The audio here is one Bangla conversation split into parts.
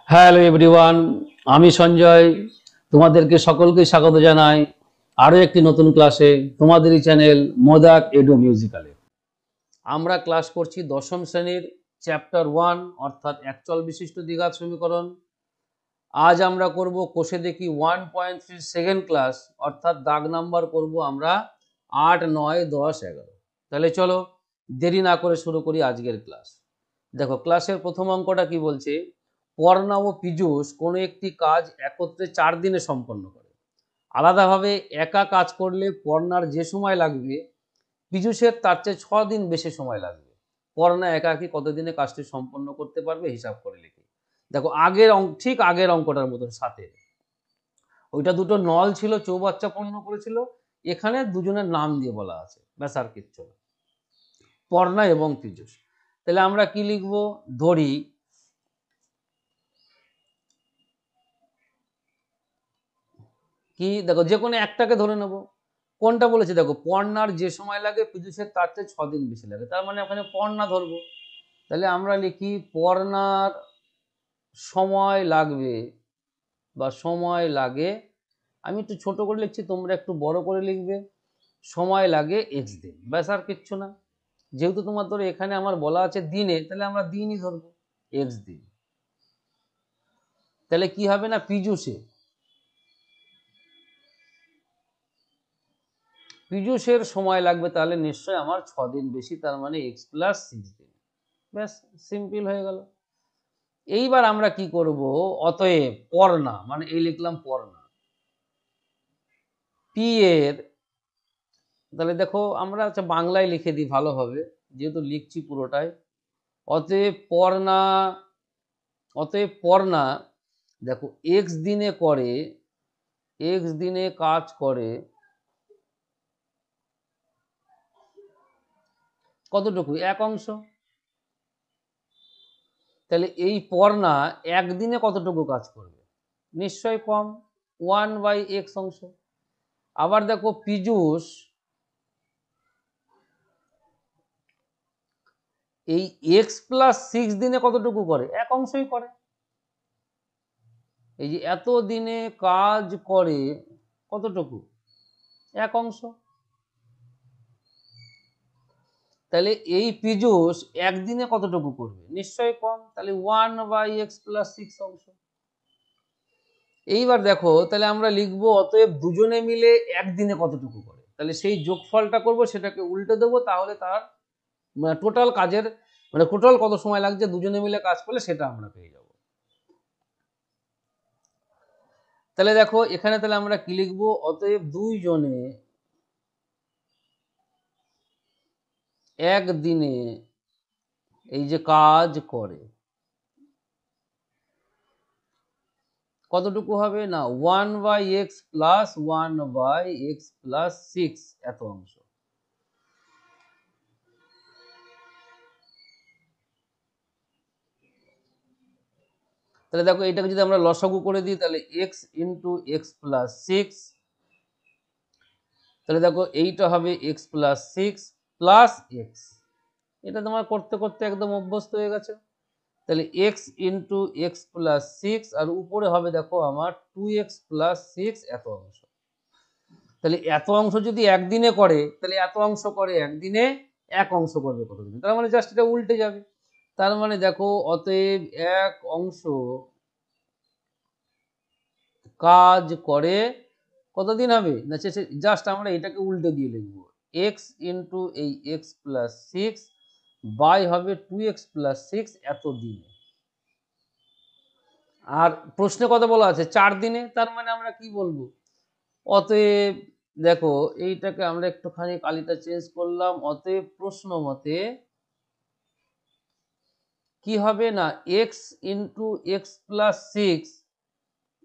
হ্যালো এভরিওয়ান, আমি সঞ্জয়। তোমাদেরকে সকলকে স্বাগত জানাই আরও একটি নতুন ক্লাসে, তোমাদেরই চ্যানেল মোদাক এডু মিউজিক্যালে। আমরা ক্লাস করছি দশম শ্রেণীর চ্যাপ্টার 1 অর্থাৎ একচল বিশিষ্ট দ্বিঘাত সমীকরণ। আজ আমরা করব কোষে দেখি 1.3 সেকেন্ড ক্লাস, অর্থাৎ দাগ নাম্বার করব আমরা 8, 9, 10, 11। তাহলে চলো দেরি না করে শুরু করি আজকের ক্লাস। দেখো ক্লাসের প্রথম অঙ্কটা কি বলছে, পর্ণা ও পীযূষ কোনো একটি কাজ একত্রে 4 দিনে সম্পন্ন করে। আলাদাভাবে একা কাজ করলে পর্ণার যে সময় লাগবে পীযূষের তার চেয়ে 6 দিন বেশি সময় লাগবে। পর্ণা একাকী কত দিনে কাজটি সম্পন্ন করতে পারবে হিসাব করে লিখি। দেখো আগের ঠিক আগের অঙ্কটার মতন সাথে ওইটা দুটো নল ছিল, চৌবাচ্চা পূর্ণ করেছিল, এখানে দুজনের নাম দিয়ে বলা আছে, ব্যাস আর কিচ্ছু না, পর্ণা এবং পীযূষ। তাহলে আমরা কি লিখব, ধরি কি, দেখো যে কোনো একটাকে ধরে নেব। কোনটা বলেছে, দেখো পর্ণার যে সময় লাগে পীযূষের তার চেয়ে 6 দিন বেশি লাগে, তার মানে ওখানে পর্ণা ধরবো। তাহলে আমরা লিখি পর্ণার সময় লাগবে বা সময় লাগে, আমি একটু ছোট করে লিখছি, তোমরা একটু বড় করে লিখবে, সময় লাগে x দিন, ব্যাস আর কিচ্ছু না। যেহেতু তোমার ধরো এখানে আমার বলা আছে দিনে, তাহলে আমরা দিনই ধরবো, x দিন। তাহলে কি হবে না, পীযূষের সময় লাগবে তাহলে নিশ্চয় আমার 6 দিন বেশি, তার মানে x + 6 দিন, ব্যাস সিম্পল হয়ে গেল। এইবার আমরা কি করব, অতএব পর্ণা মানে এই লিখলাম পর্ণা, পি এর, তাহলে দেখো আমরা বাংলায় লিখে দিই ভালো হবে, যেহেতু লিখছি পুরোটাই। অতএব পর্ণা দেখো x দিনে করে, x দিনে কাজ করে কতটুকু, 1 অংশ। তাহলে এই পর্ণা একদিনে কতটুকু কাজ করবে, নিশ্চয় কম, 1/x অংশ। আবার দেখো পীযূষ এই x + 6 দিনে কতটুকু করে, 1 অংশই করে। এই যে এত দিনে কাজ করে কতটুকু, 1 অংশ। তাহলে এই পীযূষ একদিনে কতটুকু করবে, নিশ্চয়ই কম, তাহলে 1/x + 6 অংশ। এইবার দেখো তাহলে আমরা লিখবো অতএব দুজনে মিলে একদিনে কতটুকু করে, তাহলে সেই যোগফলটা করব, সেটাকে উল্টে দেবো, তাহলে তার টোটাল কাজের টোটাল কত সময় লাগছে দুজনে মিলে কাজ করলে সেটা আমরা পেয়ে যাব। তাহলে দেখো এখানে তাহলে আমরা কি লিখবো, অতএব দুইজনে একদিনে এই যে কাজ করে কতটুকু হবে না, 1/x + 1/x + 6 এত অংশ। তাহলে দেখো এটাকে যদি আমরা লসাগু করে দিই, তাহলে x × x + 6, তাহলে দেখো এইটা হবে x + 6 + x, এটা তোমার করতে করতে একদম অভ্যস্ত হয়ে গেছে। তাহলে x × x + 6 আর উপরে হবে দেখো আমার 2x + 6 এত অংশ। তাহলে এত অংশ যদি একদিনে করে, তাহলে এত অংশ করে একদিনে, 1 অংশ করবে কতদিনে, তার মানে জাস্ট এটা উল্টে যাবে। তার মানে দেখো অতএব 1 অংশ কাজ করে কতদিন হবে না, জাস্ট আমরা এটাকে উল্টে দিয়ে লিখবো, x × এই x + 6 বাই হবে 2x + 6 এত দিনে। আর প্রশ্নে কত বলা আছে, 4 দিনে, তার মানে আমরা কি বলবো, অতএব দেখো এইটাকে আমরা একটুখানি কালিটা চেঞ্জ করলাম, অতএব প্রশ্ন মতে কি হবে না, x × x + 6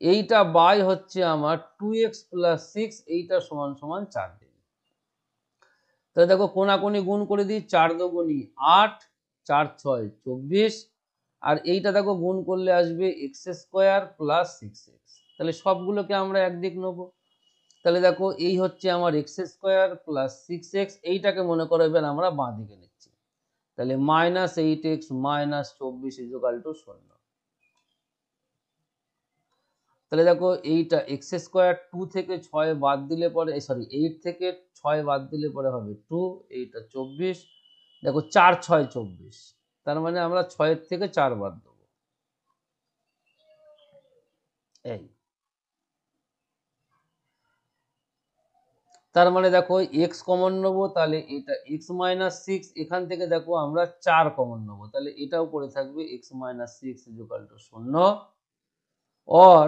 এইটা বাই হচ্ছে আমার 2x + 6, এইটা সমান সমান 4 দিন। তাহলে দেখো কোনাকুনি গুণ করে দিই, 4 × 2 = 8, 4 × 6 = 24, আর এইটা দেখো গুণ করলে আসবে x² + 6x। তাহলে সবগুলোকে আমরা একদিক নেব, তাহলে দেখো এই হচ্ছে আমার x² + 6x, এইটাকে মনে করো এবার আমরা বাঁ দিকে নিচ্ছি, তাহলে -8x - 24 = 0। তাহলে দেখো এইটা এক্স স্কোয়ার 2 থেকে 6 বাদ দিলে পরে, সরি 8 থেকে 6 বাদ দিলে পরে হবে 2, এইটা 24, দেখো 4 6 24, তার মানে আমরা 6 থেকে 4 বাদ দেবো, এই তার মানে দেখো এক্স কমন নেবো, তাহলে এটা এক্স মাইনাস সিক্স, এখান থেকে দেখো আমরা 4 কমন নেবো, তাহলে এটাও পড়ে থাকবে x minus six equal to 0। और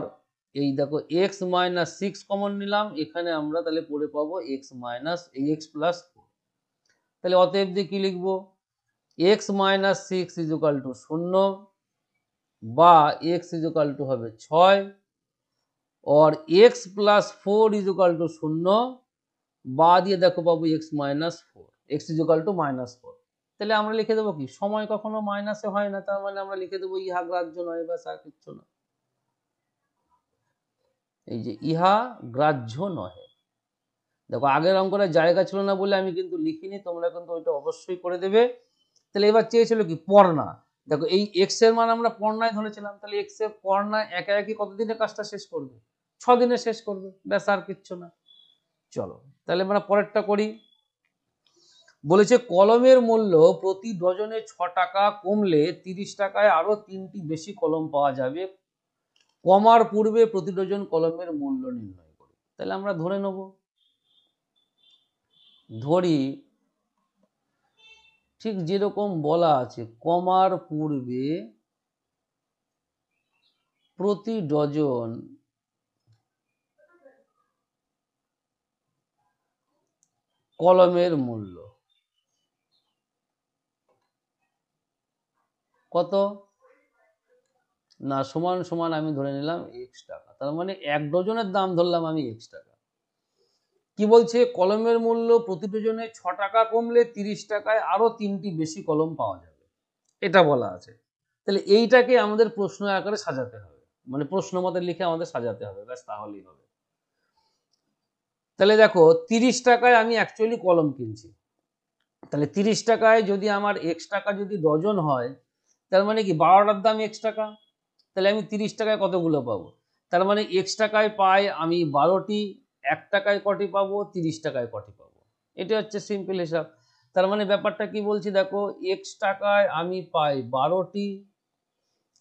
এই দেখো এক্স মাইনাস সিক্স কমন নিলাম, এখানে আমরা তাহলে পড়ে পাবো এক্স মাইনাস এক্স প্লাস 4। তাহলে অতএব দিয়ে কি লিখবো, x minus six equal to 0 বা এক্স ইকুয়াল টু হবে 6 और এক্স প্লাস 4 ইকুয়াল টু 0 বা দিয়ে দেখো পাবো x minus 4, x equal two minus 4। তাহলে আমরা লিখে দেবো কি, সময় কখনো মাইনাসে হয় না, তার মানে আমরা লিখে দেবো ইহা গ্রাহ্য নয়, ব্যাস আর কিচ্ছু না। এই যে ইহা গ্রাহ্য নহে, দেখো আগের অঙ্কটা জায়গা ছিল না বলে আমি কিন্তু লিখিনি, তোমরা কিন্তু ওইটা অবশ্যই করে দেবে। তাহলে এবার চেয়েছিল কি পড়না, দেখো এই এক্স এর মান আমরা পড়নায় ধরেছিলাম, তাহলে এক্স এর পড়নায় একা একই কতদিনে কাজটা শেষ করবে, 6 দিনে শেষ করবে, ব্যাস আর কিচ্ছু না। চলো তাহলে আমরা পরেরটা করি। বলেছে কলমের মূল্য প্রতি ডজনে 6 টাকা কমলে 30 টাকায় আরো 3টি বেশি কলম পাওয়া যাবে, কমার পূর্বে প্রতি ডজন কলমের মূল্য নির্ণয় করি। তাহলে আমরা ধরে নেব, ধরি ঠিক যেরকম বলা আছে, কমার পূর্বে প্রতি ডজন কলমের মূল্য কত না, সমান সমান আমি ধরে নিলাম এক্স টাকা, তার মানে 1 ডজনের দাম ধরলাম আমি এক্স টাকা। কি বলছে, কলমের মূল্য প্রতি ডজনে 6 টাকা কমলে 30 টাকায় আরো 3টি বেশি কলম পাওয়া যাবে, এটা বলা আছে। তাহলে এইটাকে আমাদের প্রশ্ন আকারে সাজাতে হবে, মানে প্রশ্ন মতে লিখে আমাদের সাজাতে হবে, ব্যাস তাহলেই হবে। তাহলে দেখো 30 টাকায় আমি অ্যাকচুয়ালি কলম কিনছি, তাহলে 30 টাকায় যদি আমার এক্স টাকা যদি ডজন হয়, তার মানে কি 12টার দাম এক্স টাকা, তাহলে আমি 30 টাকায় কতগুলো পাবো, তার মানে এক্স টাকায় পাই আমি 12টি, 1 টাকায় কটি পাবো, 30 টাকায় কটি পাবো, এটা হচ্ছে সিম্পল হিসাব। তার মানে ব্যাপারটা কি বলছি দেখো, এক্স টাকায় আমি পাই 12টি,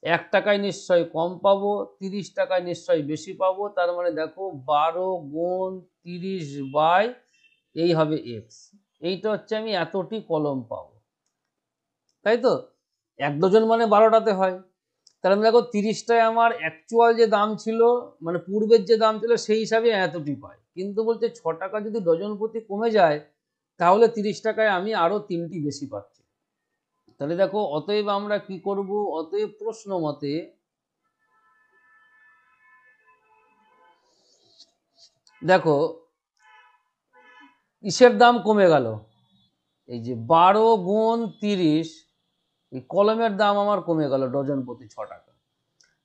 1 টাকায় নিশ্চয়ই কম পাবো, 30 টাকায় নিশ্চয়ই বেশি পাবো, তার মানে দেখো 12 গুণ 30 বাই এই হবে এক্স, এইটা হচ্ছে আমি এতটি কলম পাবো, তাই তো 1 ডজন মানে 12টাতে হয়। তাহলে আমি দেখো 30টায় আমার অ্যাকচুয়াল যে দাম ছিল, মানে পূর্বের যে দাম ছিল সেই হিসাবে এতটি পাই, কিন্তু বলছে 6 টাকা যদি ডজন প্রতি কমে যায়, তাহলে 30 টাকায় আমি আরো 3টি বেশি পাচ্ছি। তাহলে দেখো অতএব আমরা কি করব, অতএব প্রশ্ন মতে দেখো ইসের দাম কমে গেল, এই যে 12 গুণ 30, এই কলমের দাম আমার কমে গেল ডজন প্রতি 6 টাকা।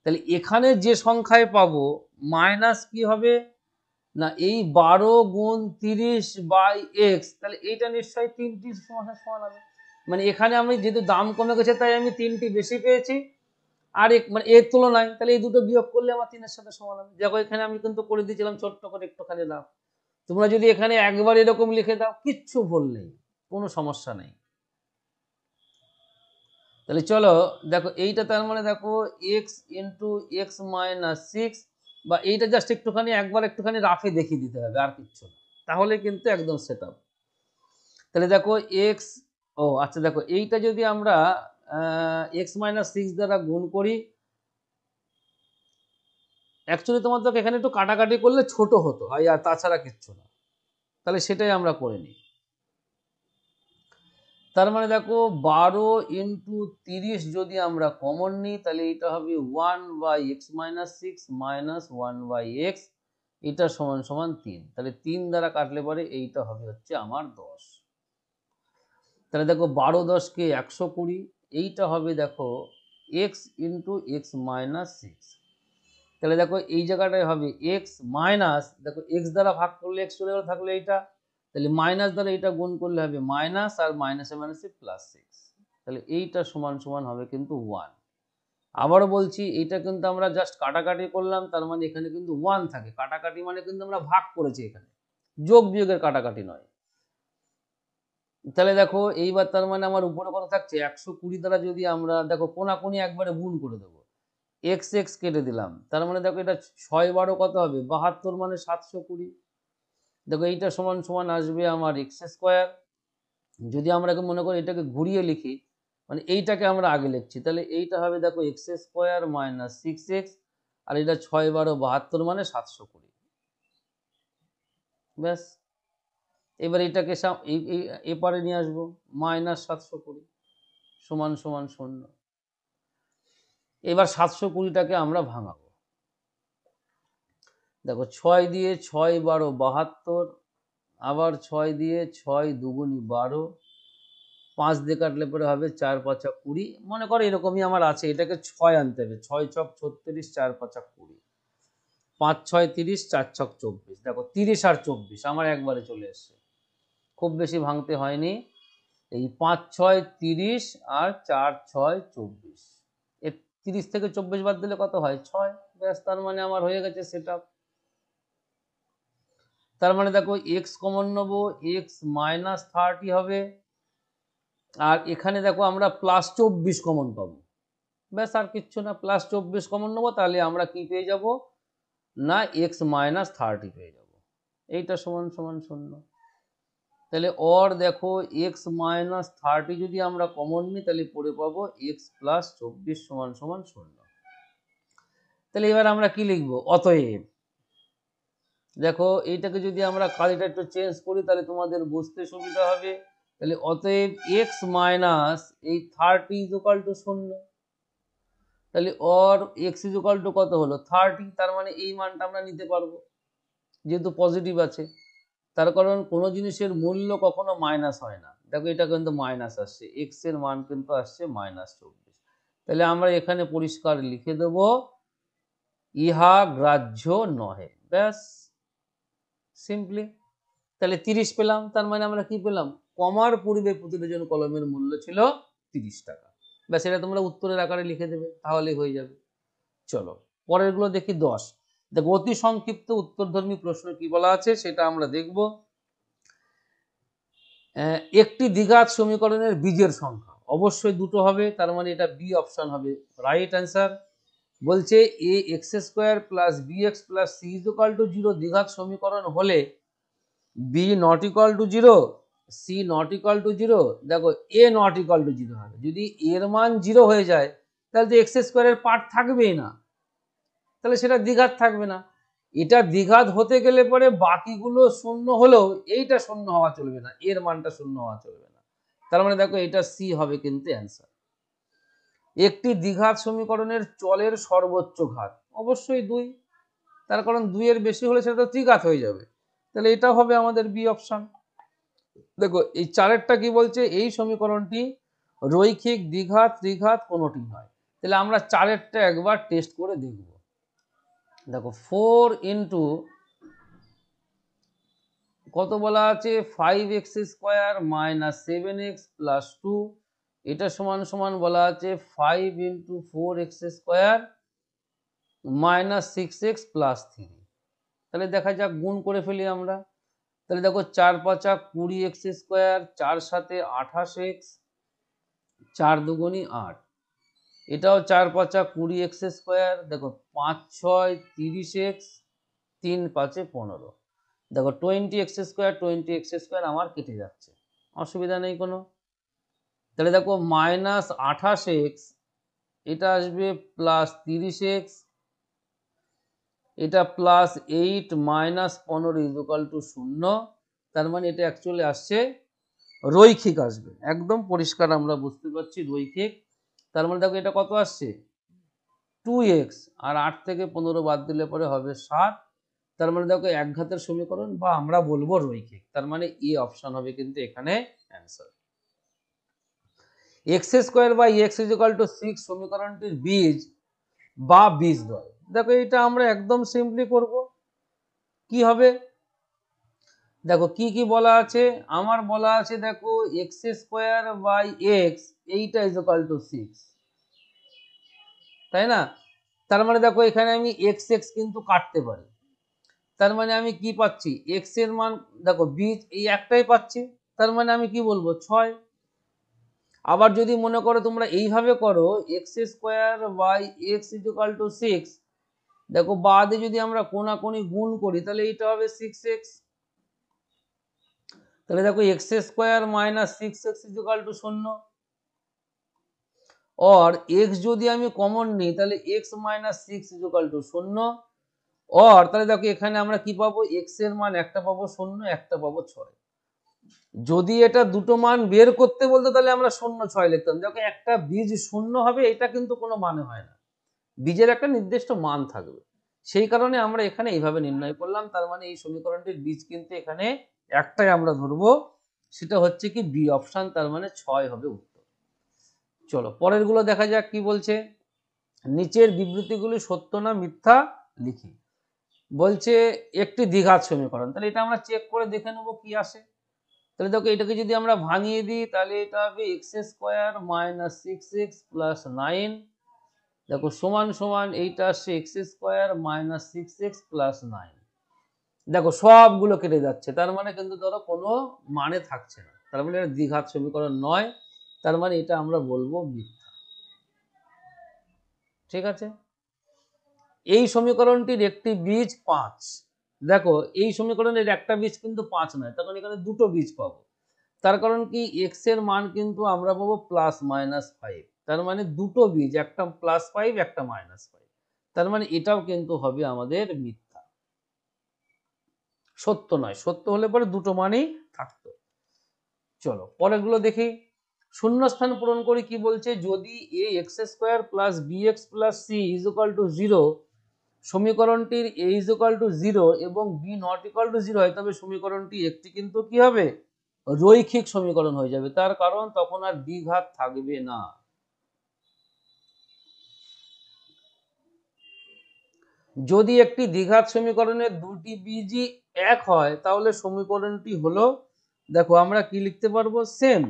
তাহলে এখানে যে সংখ্যায় পাবো মাইনাস কি হবে না, এই 12 গুণ 30 বাই এক্স, তাহলে এইটা নিশ্চয়ই 3টি সমস্যার সমান হবে, মানে এখানে আমি যেহেতু দাম কমে গেছে তাই আমি 3টি বেশি পেয়েছি, আর মানে এর তুলনায় তাহলে এই দুটো বিয়োগ করলে আমার 3-এর সাথে সমান হবে। দেখো এখানে আমি কিন্তু করে দিয়েছিলাম ছোট্ট করে একটুখানি দাম, তোমরা যদি এখানে একবার এরকম লিখে দাও কিচ্ছু ভুল নেই, কোনো সমস্যা নেই। তাহলে চলো দেখো এইটা, তার মানে দেখো x into x minus six, বা এইটা জাস্ট একটুখানি একবার একটুখানি রাফে দেখিয়ে দিতে হবে, আর কিচ্ছু না, তাহলে কিন্তু একদম সেট আপ। তাহলে দেখো এক্স, ও আচ্ছা দেখো এইটা যদি আমরা এক্স মাইনাস সিক্স দ্বারা গুণ করি, অ্যাকচুয়ালি তোমার তো এখানে একটু কাটাকাটি করলে ছোট হতো, আর তাছাড়া কিচ্ছু না, তাহলে সেটাই আমরা করে নিই। তার মানে দেখো 12 ইন্টু 30 যদি আমরা কমন নিই, তাহলে এটা হবে 1 by x minus six minus 1 by x, এটা সমান সমান 3, তাহলে 3 দ্বারা কাটলে পরে এইটা হবে হচ্ছে আমার 10। তাহলে দেখো 12 10কে 120, এইটা হবে দেখো x into x minus six, তাহলে দেখো এই জায়গাটায় হবে এক্স মাইনাস, দেখো এক্স দ্বারা ভাগ করলে এক্স চলে গেল, থাকলো এইটা, তাহলে মাইনাস দ্বারা এইটা গুণ করলে হবে মাইনাস, আর মাইনাসে মাইনাসে প্লাস 6, তাহলে এইটা সমান সমান হবে কিন্তু 1। আবারও বলছি, এটা কিন্তু আমরা জাস্ট কাটাকাটি করলাম, তার মানে এখানে কিন্তু 1 থাকে। কাটাকাটি মানে কিন্তু আমরা ভাগ করেছি, এখানে যোগ বিয়োগের কাটাকাটি নয়। তাহলে দেখো এইবার তার মানে আমার উপরে কত থাকছে, 120 দ্বারা যদি আমরা দেখো কোনাকুনি একবারে গুণ করে দেবো, এক্স এক্স কেটে দিলাম, তার মানে দেখো এটা 6 12 কত হবে, 72 মানে 720। দেখো এইটা সমান সমান আসবে আমার এক্স স্কোয়ার। যদি আমরা মনে করি এটাকে ঘুরিয়ে লিখি, মানে এইটাকে আমরা আগে লিখছি, তাহলে এইটা হবে দেখো এক্স স্কোয়ার মাইনাস 6x, আর এটা 6 12 72 মানে 720। ব্যাস, এবার এটাকে এপারে নিয়ে আসবো, মাইনাস 720 সমান সমান 0। এবার 720টাকে আমরা ভাঙাবো। দেখো 6 দিয়ে 6 12 72, আবার 6 দিয়ে 6 দুগুনি 12, 5 দিয়ে কাটলে পরে হবে 4 5 20। মনে করো এরকমই আমার আছে, এটাকে 6 আনতে হবে, 6 ছক 36, 4 5 20, 5 6 30, 4 ছক 24। দেখো 30 আর 24 আমার একবারে চলে এসছে, খুব বেশি ভাঙতে হয়নি। এই 5 6 30 আর 4 6 24, এর 30 থেকে 24 বাদ দিলে কত হয়, 6। ব্যাস, তার মানে আমার হয়ে গেছে সেটআপ। তার মানে দেখো এক্স কমন নেবো, এক্স মাইনাস 30 হবে, আর এখানে দেখো আমরা প্লাস 24 কমন পাবো। ব্যাস, আর কিচ্ছু না, প্লাস 24 কমন নেবো, তাহলে আমরা কি পেয়ে যাব না, এক্স মাইনাস 30 পেয়ে যাব। এইটা সমান সমান 0। তাহলে অর দেখো এক্স মাইনাস 30 যদি আমরা কমন নিই, তাহলে পরে পাবো এক্স প্লাস 24 সমান সমান 0। তাহলে এবার আমরা কি লিখবো, অতএব। দেখো এইটাকে যদি আমরা কাজটা একটু চেঞ্জ করি, তাহলে তোমাদের বুঝতে সুবিধা হবে। তাহলে অতএব এক্স মাইনাস এই 30 ইজ ইকুয়াল টু 0। তাহলে or x is equal two কত হলো, 30। তার মানে এই মানটা আমরা নিতে পারবো, যেহেতু পজিটিভ আছে। তার কারণ কোনো জিনিসের মূল্য কখনো মাইনাস হয় না। দেখো এটা কিন্তু মাইনাস আসছে, এক্স এর মান কিন্তু আসছে মাইনাস 24। তাহলে আমরা এখানে পরিষ্কার লিখে দেব, ইহা গ্রাহ্য নহে। ব্যাস, সিম্পলি। তাহলে 30 পেলাম, তার মানে আমরা কি পেলাম, কমার পূর্বে প্রতি ডজন কলমের মূল্য ছিল 30 টাকা। ব্যাস, এটা তোমরা উত্তরের আকারে লিখে দেবে, তাহলেই হয়ে যাবে। চলো পরের গুলো দেখি। 10, দেখো অতি সংক্ষিপ্ত উত্তরধর্মী প্রশ্ন কি বলা আছে সেটা আমরা দেখব। একটি দ্বিঘাত সমীকরণের বীজের সংখ্যা অবশ্যই দুটো হবে, তার মানে এটা বি অপশন হবে রাইট অ্যান্সার। বলছে a x square plus b x plus c is equal to 0 দ্বিঘাত সমীকরণ হলে b not equal to 0, c not equal to 0, দেখো এ নট ইকুয়াল টু 0 হবে। যদি এর মান 0 হয়ে যায়, তাহলে তো এক্স স্কোয়ারের পার্ট থাকবেই না, তাহলে সেটা দ্বিঘাত থাকবে না। এটা দ্বিঘাত হতে গেলে পরে বাকিগুলো শূন্য হলেও এইটা শূন্য হওয়া চলবে না, এর মানটা শূন্য হওয়া চলবে না। তার মানে দেখো এটা সি হবে কিন্তু অ্যান্সার। একটি দ্বিঘাত সমীকরণের চলের সর্বোচ্চ ঘাত অবশ্যই 2, তার কারণ 2 এর বেশি হলে সেটা তো ত্রিঘাত হয়ে যাবে, তাহলে এটা হবে আমাদের বি অপশন। দেখো এই 4এরটা কি বলছে, এই সমীকরণটি রৈখিক, দ্বিঘাত, ত্রিঘাত কোনোটি নয়। তাহলে আমরা 4এরটা একবার টেস্ট করে দেখব। দেখো 4 ইন্টু কত বলা আছে, 5x square minus 7x plus 2, এটা সমান সমান বলা আছে 5 into 4x square minus 6x plus 3। তাহলে দেখা যাক, গুণ করে ফেলি আমরা। তাহলে দেখো 4 5 20x স্কোয়ার, 4 7 28x, 4 দুগুণি 8, এটাও 4 5 20x স্কোয়ার, দেখো 5 6 30x, 3 5 15। দেখো 20x স্কোয়ার 20x স্কোয়ার আমার কেটে যাচ্ছে, অসুবিধা নেই কোনো। তাহলে দেখো মাইনাস 28x, এটা আসবে প্লাস 30x, এটা plus 8 minus 15 is equal to 0। তার মানে এটা অ্যাকচুয়ালি আসছে রৈখিক আসবে, একদম পরিষ্কার আমরা বুঝতে পারছি রৈখিক। তার মানে দেখো এটা কত আসছে 2x, আর 8 থেকে 15 বাদ দিলে পরে হবে 7। তার মানে দেখো একঘাতের সমীকরণ বা আমরা বলবো রৈখিক, তার মানে এ অপশন হবে কিন্তু এখানে answer. X square by x is equal to 6 সমীকরণটির বীজ বা বীজদ্বয়। দেখো এটা আমরা একদম সিম্পলি করব, কি হবে দেখো কি কি বলা আছে, আমার বলা আছে দেখো এক্স স্কোয়ার বাই এক্স, এইটা ইজ ইকুয়াল টু 6। তাই না? তার মানে দেখো এখানে আমি এক্স এক্স কিন্তু কাটতে পারি, তার মানে আমি কি পাচ্ছি, এক্স এর মান দেখো বীজ এই একটাই পাচ্ছি, তার মানে আমি কি বলবো 6। আবার যদি মনে করো তোমরা এইভাবে করো x square by x equal to 6, দেখো বাদে যদি আমরা কোনাকুনি গুণ করি তাহলে এইটা হবে 6x। তাহলে দেখো x square minus 6x equal to 0। और x যদি আমি কমন নিই তাহলে x মাইনাস 6 ইকুয়াল টু 0। और তাহলে দেখো এখানে আমরা কি পাবো, x এর মান একটা পাবো 0, একটা পাবো 6। যদি এটা দুটো মান বের করতে বলতো তাহলে আমরা 0 6 লিখতাম। দেখো একটা বীজ 0 হবে এটা কিন্তু কোনো মানে হয় না, বীজের একটা নির্দিষ্ট মান থাকবে, সেই কারণে আমরা এখানে এইভাবে নির্ণয় করলাম। তার মানে এই সমীকরণটির বীজ কিন্তু এখানে একটাই আমরা ধরবো, সেটা হচ্ছে কি বি অপশন, তার মানে 6 হবে উত্তর। চলো পরের গুলো দেখা যাক কি বলছে। নিচের বিবৃতিগুলি সত্য না মিথ্যা লিখি। বলছে একটি দ্বিঘাত সমীকরণ, তাহলে এটা আমরা চেক করে দেখে নেবো কি আসে। তাহলে দেখো এটাকে যদি আমরা ভাঙিয়ে দিই তাহলে এটা হবে x square minus 6x plus 9, দেখো সমান সমান এইটা আসছে x square minus 6x plus 9। দেখো সবগুলো কেটে যাচ্ছে, তার মানে কিন্তু ধরো কোনো মানে থাকছে না, তার মানে এটা দ্বিঘাত সমীকরণ নয়, তার মানে এটা আমরা বলবো মিথ্যা। ঠিক আছে, এই সমীকরণটির একটি বীজ 5। দেখো এই সমীকরণের একটা বীজ কিন্তু 5 নয়, তখন এখানে দুটো বীজ পাবো। তার কারণ কি এক্স এর মান কিন্তু আমরা পাবো প্লাস মাইনাস 5, তার মানে দুটো বীজ, একটা +5 একটা -5, তার মানে এটাও কিন্তু হবে আমাদের মিথ্যা, সত্য নয়। সত্য হলে পরে দুটো মানেই থাকতো। চলো পরেরগুলো দেখি। শূন্যস্থান পূরণ করি কি বলছে, যদি a x square plus b x plus c is equal to 0 সমীকরণটির এ ইজ ইকুয়াল টু 0 এবং বি নট ইকুয়াল টু 0 হয়, তবে সমীকরণটি একটি কিন্তু কি হবে, রৈখিক সমীকরণ হয়ে যাবে। তার কারণ তখন আর দ্বিঘাত থাকবে না। যদি একটি দ্বিঘাত সমীকরণের দুটি বীজই এক হয় তাহলে সমীকরণটি হলো, দেখো আমরা কি লিখতে পারবো, সেম।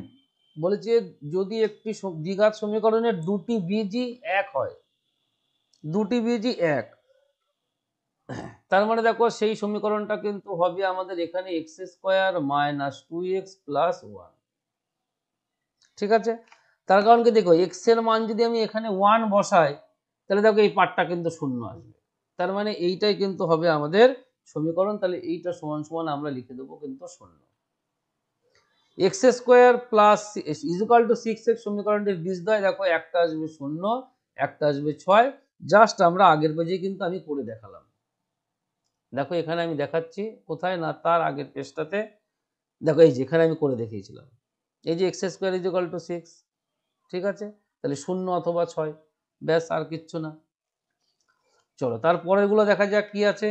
বলেছে যদি একটি দ্বিঘাত সমীকরণের দুটি বীজই এক হয়, দুটি বীজই এক, তার মানে দেখো সেই সমীকরণটা কিন্তু হবে আমাদের এখানে x square minus 2x plus 1। ঠিক আছে, তার কারণ কি দেখো এক্স এর মান যদি আমি এখানে 1 বসাই তাহলে দেখো এই পার্টটা কিন্তু 0 আসবে, তার মানে এইটাই কিন্তু হবে আমাদের সমীকরণ। তাহলে এইটা সমান সমান আমরা লিখে দেবো কিন্তু 0। X square plus equal to 6x সমীকরণটির বীজদ্বয়, দেখো একটা আসবে 0, একটা আসবে 6। জাস্ট আমরা আগের পেজে কিন্তু আমি করে দেখালাম। দেখো এখানে আমি দেখাচ্ছি কোথায় না, তার আগের পেজটাতে দেখো এই যে এখানে আমি করে দেখিয়েছিলাম, এই যে এক্স স্কোয়ার ইকুয়াল টু 6। ঠিক আছে, তাহলে 0 অথবা 6, ব্যাস আর কিচ্ছু না। চলো তারপরের গুলো দেখা যাক কি আছে।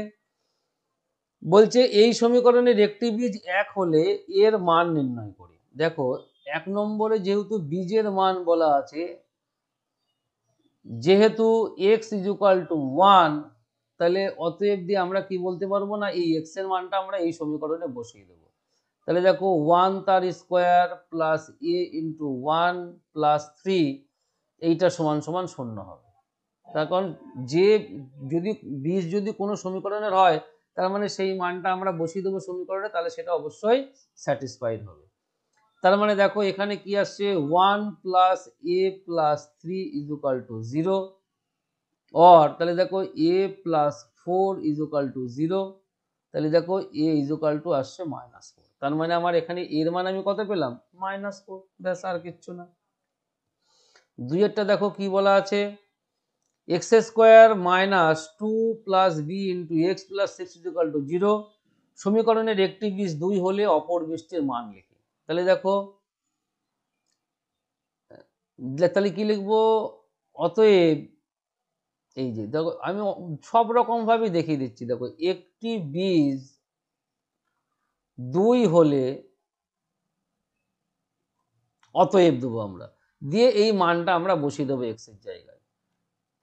বলছে এই সমীকরণের একটি বীজ এক হলে এর মান নির্ণয় করি। দেখো 1 নম্বরে যেহেতু বীজের মান বলা আছে, যেহেতু x ইকুয়াল টু 1, তাহলে অতএব দিয়ে আমরা কি বলতে পারবো না, এই x এর মানটা আমরা এই সমীকরণে বসিয়ে দেবো। তাহলে দেখো 1 তার square plus a into 1 plus 3, এইটা সমান সমান 0 হবে। তার কারণ যে যদি বীজ যদি কোনো সমীকরণের হয় তার মানে সেই মানটা আমরা বসিয়ে দেবো সমীকরণে, তাহলে সেটা অবশ্যই স্যাটিসফাইড হবে। তার মানে দেখো এখানে কি আসছে 1 plus a plus 3 equal to 0, और তাহলে দেখো a প্লাস 4 ইকুয়াল টু 0, তাহলে দেখো a ইকুয়াল টু আসছে -4। তার মানে আমার এখানে এর মান আমি কত পেলাম, -4, ব্যাস আর কিচ্ছু না। দুইয়েরটা দেখো কি বলা আছে, x square minus 2 plus B into x plus 6 equal to 0 সমীকরণের একটি বীজ 2 হলে অপর বীজটির মান লিখি। তাহলে দেখো তাহলে কি লিখবো, অতএব এই যে দেখো আমি সব রকম ভাবে দেখিয়ে দিচ্ছি। দেখো একটি বীজ 2 হলে অতএব দেবো আমরা, দিয়ে এই মানটা আমরা বসিয়ে দেবো এক্স এর জায়গায়।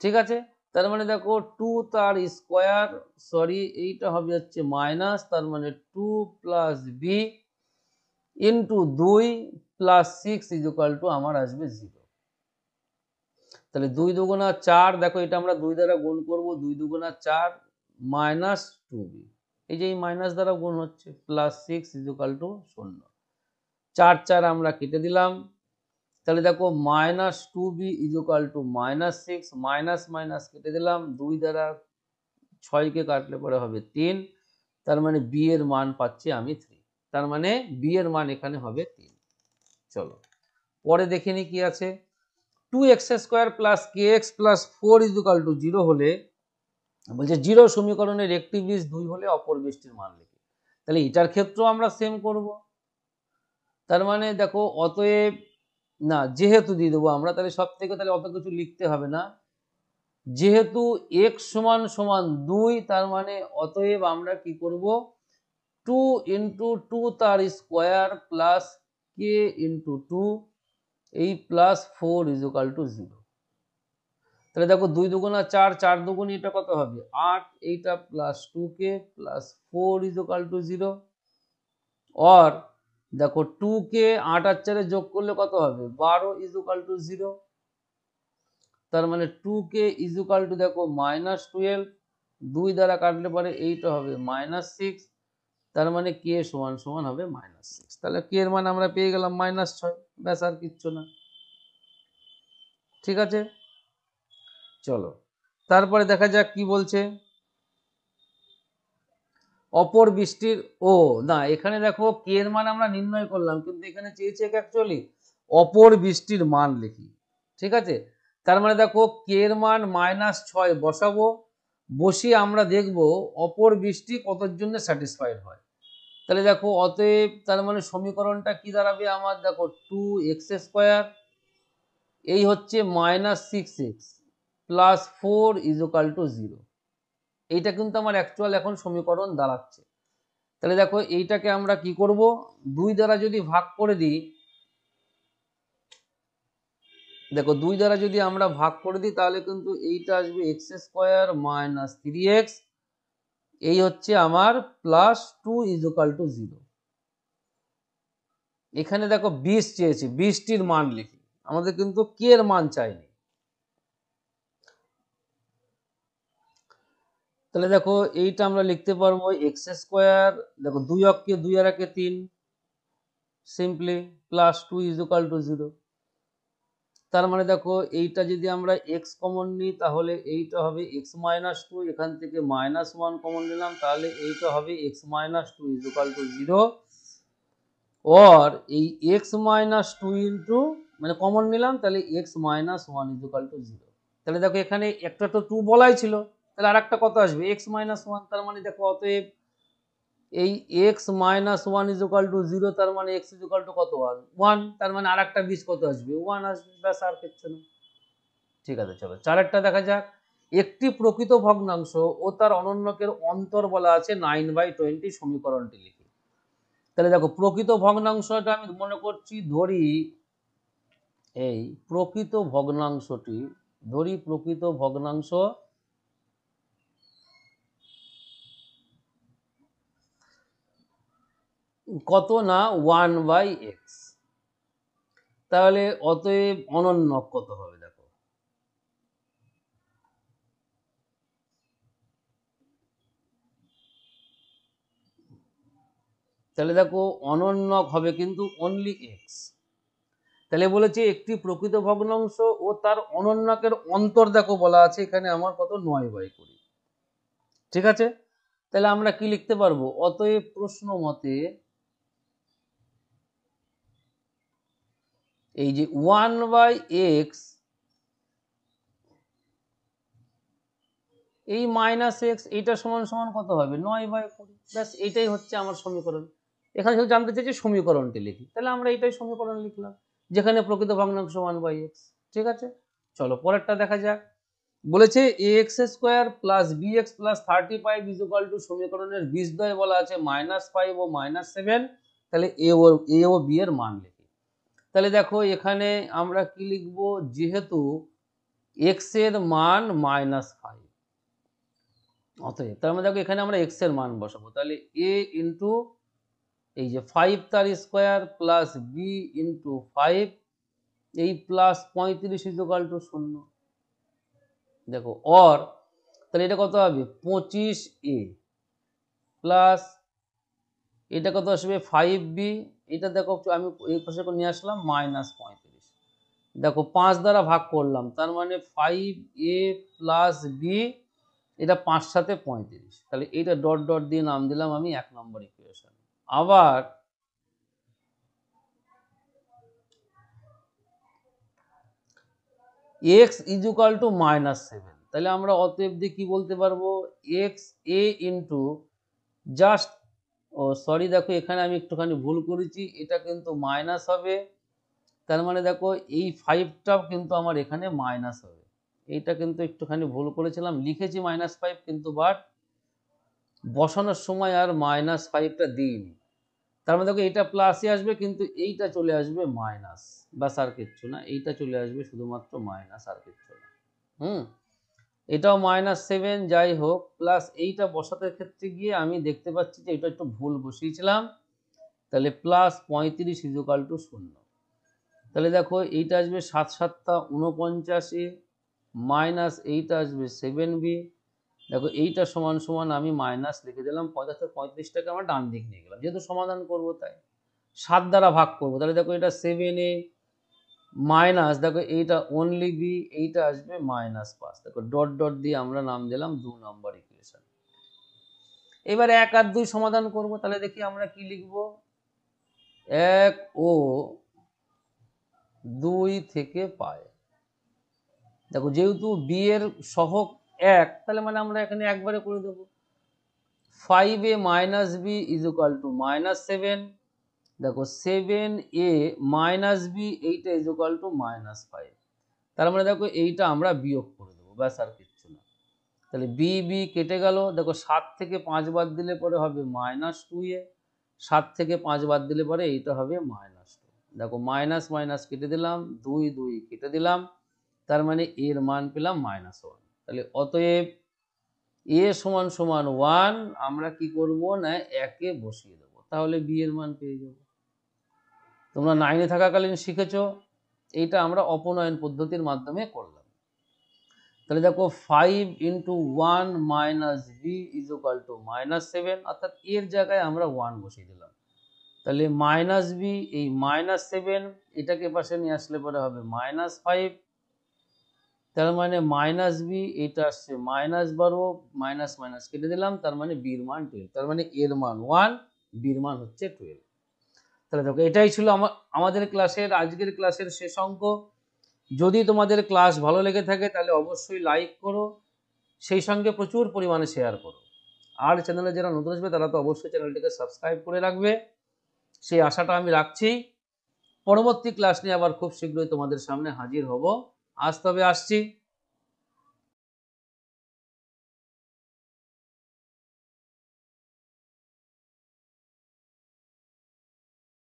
ঠিক আছে, তার মানে দেখো 2 তার স্কোয়ার, সরি এইটা হবে হচ্ছে মাইনাস, তার মানে 2 plus B into 2 plus 6 equal to আমার আসবে 0। তাহলে 2 দুগুণা 4, দেখো এটা আমরা 2 দ্বারা গুণ করব, 2 দুগুণা 4 মাইনাস 2b, এই যে এই মাইনাস দ্বারা গুণ হচ্ছে, প্লাস 6 ইকুয়াল টু 0। 4 4 আমরা কেটে দিলাম, তাহলে দেখো minus 2b equal to minus 6, minus minus কেটে দিলাম, 2 দ্বারা 6 কে কাটলে পরে হবে 3, তার মানে b এর মান পাচ্ছি আমি 3, তার মানে b এর মান এখানে হবে 3। চলো পরে দেখে নি কি আছে। 2x square plus kx plus 4 equal to 0 হলে বলছে 0 সমীকরণের একটি বীজ 2 হলে অপর বীজটির মান লিখি। তাহলে এটার ক্ষেত্রেও আমরা সেম করব। তার মানে দেখো অতএব, না যেহেতু দিয়ে দেবো আমরা, তাহলে সব থেকে তাহলে অত কিছু লিখতে হবে না, যেহেতু x সমান সমান 2, তার মানে অতএব আমরা কি করব, 2 ইন্টু 2 তার স্কোয়ার প্লাস k ইন্টু 2 এই প্লাস 4 ইকুয়াল টু 0। তাহলে দেখো 2 দুগুণা 4, 4 দুগুণ এটা কত হবে 8, এইটা plus 2k plus 4 equal to 0। और দেখো 2k 8 আর 4 যোগ করলে কত হবে 12 ইকুয়াল টু 0। তার মানে 2k ইকুয়াল টু দেখো মাইনাস 12, 2 দ্বারা কাটলে পরে এইটা হবে মাইনাস 6, তার মানে k সমান সমান হবে মাইনাস 6। তাহলে k এর মান আমরা পেয়ে গেলাম মাইনাস 6, ব্যাস আর কিচ্ছু না। ঠিক আছে, চলো তারপরে দেখা যাক কি বলছে। অপর বৃষ্টির, ও না এখানে দেখো কে এর মান আমরা নির্ণয় করলাম, কিন্তু এখানে চেয়েছে অ্যাকচুয়ালি অপর বৃষ্টির মান লিখি। ঠিক আছে, তার মানে দেখো কে এর মান -6 বসাবো, বসিয়ে আমরা দেখব অপর বৃষ্টি কতর জন্য স্যাটিসফাইড হয়। তাহলে দেখো অতএব তার মানে সমীকরণটা কি দাঁড়াবে আমার, দেখো 2x স্কোয়ার, এই হচ্ছে -6x প্লাস 4 ইকুয়াল টু 0। এইটা কিন্তু আমার অ্যাকচুয়াল এখন সমীকরণ দাঁড়াচ্ছে। তাহলে দেখো এইটাকে আমরা কি করব, 2 দ্বারা যদি ভাগ করে দিই, দেখো 2 দ্বারা যদি আমরা ভাগ করে দিই তাহলে কিন্তু এইটা আসবে x স্কোয়ার মাইনাস 3x, এই হচ্ছে আমার প্লাস 2 ইকুয়াল টু 0। এখানে দেখো 20 চেয়েছি, 20টির মান লিখি, আমাদের কিন্তু কে এর মান চাইনি। তাহলে দেখো এইটা আমরা লিখতে পারবো x স্কোয়ার, দেখো 2 অক্ষে 2 আর একে 3, সিম্পলি প্লাস 2 ইকুয়াল টু 0। তার মানে দেখো এইটা যদি আমরা x কমন নিই তাহলে এইটা হবে x মাইনাস 2, এখান থেকে -1 কমন নিলাম তাহলে এইটা হবে x মাইনাস 2 ইকুয়াল টু 0। और এই x মাইনাস 2 ইন্টু মানে কমন নিলাম তাহলে x মাইনাস 1 ইকুয়াল টু 0। তাহলে দেখো এখানে একটা তো 2 বলাই ছিল, তাহলে আর একটা কত আসবে x মাইনাস 1, তার মানে দেখো অতএব এই x মাইনাস 1 ইকুয়াল টু 0, তার মানে x ইকুয়াল টু কত 1, তার মানে আর একটা বীজ কত আসবে 1 আসবে, ব্যাস আর কিছু না। ঠিক আছে, চলো চারেরটা দেখা যাক। একটি প্রকৃত ভগ্নাংশ ও তার অনন্যকের অন্তর বলা আছে 9/20, সমীকরণটি লিখি। তাহলে দেখো প্রকৃত ভগ্নাংশটা আমি মনে করছি ধরি, এই প্রকৃত ভগ্নাংশটি ধরি, প্রকৃত ভগ্নাংশ কত না 1/x, তাহলে অতএব অনন্যক কত হবে দেখো, তাহলে দেখো অনন্যক হবে কিন্তু অনলি এক্স। তাহলে বলেছে একটি প্রকৃত ভগ্নাংশ ও তার অনন্যকের অন্তর দেখো বলা আছে এখানে আমার কত 9/20। ঠিক আছে, তাহলে আমরা কি লিখতে পারবো, অতএব প্রশ্ন মতে এই যে 1/x এই মাইনাস এক্স এইটা সমান সমান কত হবে 9/20, ব্যাস এটাই হচ্ছে আমার সমীকরণ। এখানে শুধু জানতে চাইছি সমীকরণটি লিখি, তাহলে আমরা এইটাই সমীকরণ লিখলাম যেখানে প্রকৃত ভগ্নাংশ 1/x। ঠিক আছে, চলো পরেরটা দেখা যাক। বলেছে ax square plus bx plus 35 equal to সমীকরণের বীজদ্বয় বলা আছে -5 ও -7, তাহলে a ও b এর মান লিখি। তাহলে দেখো এখানে আমরা কি লিখব, যেহেতু x এর মান -5, অতএব তার মানে দেখো এখানে আমরা x এর মান বসাবো, তাহলে a ইন্টু এই যে 5 তার স্কোয়ার প্লাস b ইন্টু 5 এই প্লাস 35 ইকুয়াল টু 0। দেখো অর, তাহলে এটা কত হবে 25a প্লাস এটা কত আসবে 5b, এটা দেখো আমি এই পাশে করে নিয়ে আসলাম -35, দেখো 5 দ্বারা ভাগ করলাম, তার মানে 5a প্লাস বি, এটা 5 সাথে 35, তাহলে এইটা ডট ডট দিয়ে নাম দিলাম আমি 1 নম্বর ইকুয়েশন। আবার x ইজুকাল টু -7, তাহলে আমরা অতএব দিয়ে কি বলতে পারবো, এক্স এ ইন্টু জাস্ট, ও সরি দেখো এখানে আমি একটুখানি ভুল করেছি, এটা কিন্তু মাইনাস হবে, তার মানে দেখো এই 5টা কিন্তু আমার এখানে মাইনাস হবে, এইটা কিন্তু একটুখানি ভুল করেছিলাম, লিখেছি -5 কিন্তু বাট বসানোর সময় আর -5টা দিইনি, তার মানে দেখো এটা প্লাসে আসবে কিন্তু এইটা চলে আসবে মাইনাস, ব্যাস আর কিচ্ছু না, এইটা চলে আসবে শুধুমাত্র মাইনাস, আর কিচ্ছু না। এটাও -7, যাই হোক, প্লাস এইটা বসাতে ক্ষেত্রে গিয়ে আমি দেখতে পাচ্ছি যে এটা একটু ভুল বসিয়েছিলাম, তাহলে +35 ইজুকাল টু 0, তাহলে দেখো এইটা আসবে 7 7 49, মাইনাস এইটা আসবে 7b, দেখো এইটা সমান সমান আমি মাইনাস লিখে দিলাম 35টাকে আমরা ডান দিক নিয়ে গেলাম, যেহেতু সমাধান করব তাই 7 দ্বারা ভাগ করবো, তাহলে দেখো এটা 7a মাইনাস, দেখো এইটা অনলি বি, এইটা আসবে -5, দেখো ডট ডট দিয়ে আমরা নাম দিলাম 2 নম্বর ইকুয়েশন। এবার 1 আর 2 সমাধান করব, তাহলে দেখি আমরা কি লিখব, 1 ও 2 থেকে পায়, দেখো যেহেতু বি এর সহগ 1, তাহলে মানে আমরা এখানে একবারে করে দেবো, 5a minus B equal to -7, দেখো 7a মাইনাস বি, এইটা ইজুকাল টু -5, তার মানে দেখো এইটা আমরা বিয়োগ করে দেবো, ব্যাস আর কিচ্ছু না, তাহলে বি বি কেটে গেল, দেখো 7 থেকে 5 বাদ দিলে পরে হবে -2a, 7 থেকে 5 বাদ দিলে পরে এইটা হবে -2, দেখো মাইনাস মাইনাস কেটে দিলাম, 2 2 কেটে দিলাম, তার মানে এর মান পেলাম -1, তাহলে অতএব এ সমান সমান 1, আমরা কি করব না একে বসিয়ে দেবো, তাহলে বি এর মান পেয়ে যাব। তোমরা 9-এ থাকাকালীন শিখেছো, এইটা আমরা অপনয়ন পদ্ধতির মাধ্যমে করলাম, তাহলে দেখো 5 × 1 মাইনাস বি ইজুকাল টু -7, অর্থাৎ এর জায়গায় আমরা 1 বসিয়ে দিলাম, তাহলে মাইনাস বি এই -7, এটাকে পাশে নিয়ে আসলে পরে হবে -5, তার মানে মাইনাস বি, এটা আসছে -12, মাইনাস মাইনাস কেটে দিলাম, তার মানে বির মান 12, তার মানে এর মান 1, বির মান হচ্ছে 12। তাহলে দেখো এটাই ছিল আমাদের ক্লাসের আজকের ক্লাসের শেষ অঙ্ক। যদি তোমাদের ক্লাস ভালো লেগে থাকে তাহলে অবশ্যই লাইক করো, সেই সঙ্গে প্রচুর পরিমাণে শেয়ার করো, আর চ্যানেলে যারা নতুন আসবে তারা তো অবশ্যই চ্যানেলটিকে সাবস্ক্রাইব করে রাখবে, সেই আশাটা আমি রাখছি। পরবর্তী ক্লাস নিয়ে আবার খুব শীঘ্রই তোমাদের সামনে হাজির হব, আজ তবে আসছি।